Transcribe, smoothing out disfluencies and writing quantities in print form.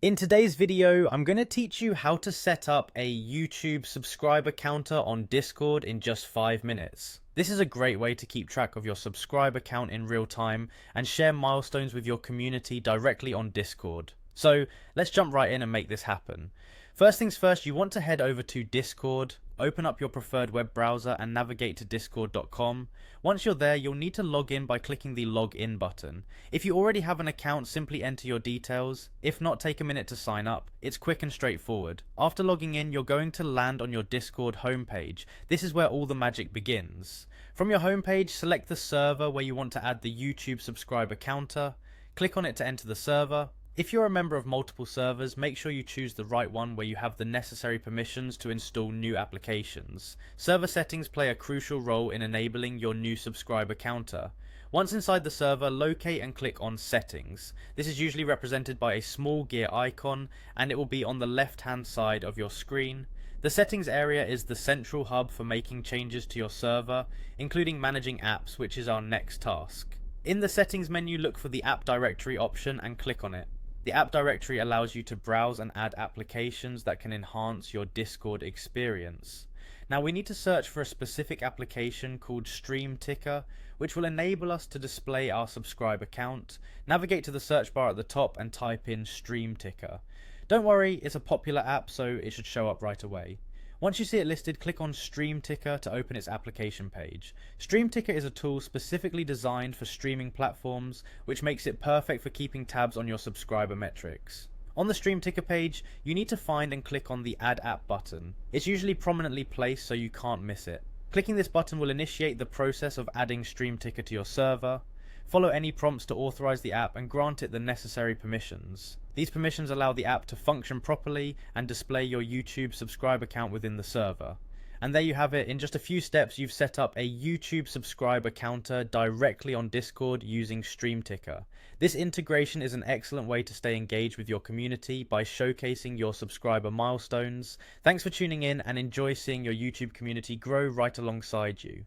In today's video, I'm going to teach you how to set up a YouTube subscriber counter on Discord in just 5 minutes. This is a great way to keep track of your subscriber count in real time and share milestones with your community directly on Discord. So let's jump right in and make this happen. First things first, you want to head over to Discord, open up your preferred web browser and navigate to discord.com. Once you're there, you'll need to log in by clicking the login button. If you already have an account, simply enter your details. If not, take a minute to sign up. It's quick and straightforward. After logging in, you're going to land on your Discord homepage. This is where all the magic begins. From your homepage, select the server where you want to add the YouTube subscriber counter. Click on it to enter the server. If you're a member of multiple servers, make sure you choose the right one where you have the necessary permissions to install new applications. Server settings play a crucial role in enabling your new subscriber counter. Once inside the server, locate and click on Settings. This is usually represented by a small gear icon, and it will be on the left hand side of your screen. The settings area is the central hub for making changes to your server, including managing apps, which is our next task. In the settings menu, look for the app directory option and click on it. The app directory allows you to browse and add applications that can enhance your Discord experience. Now we need to search for a specific application called Stream Ticker, which will enable us to display our subscriber count. Navigate to the search bar at the top and type in Stream Ticker. Don't worry, it's a popular app, so it should show up right away. Once you see it listed, click on Stream Ticker to open its application page. Stream Ticker is a tool specifically designed for streaming platforms, which makes it perfect for keeping tabs on your subscriber metrics. On the Stream Ticker page, you need to find and click on the Add App button. It's usually prominently placed so you can't miss it. Clicking this button will initiate the process of adding Stream Ticker to your server. Follow any prompts to authorize the app and grant it the necessary permissions. These permissions allow the app to function properly and display your YouTube subscriber count within the server. And there you have it. In just a few steps, you've set up a YouTube subscriber counter directly on Discord using Stream Ticker. This integration is an excellent way to stay engaged with your community by showcasing your subscriber milestones. Thanks for tuning in and enjoy seeing your YouTube community grow right alongside you.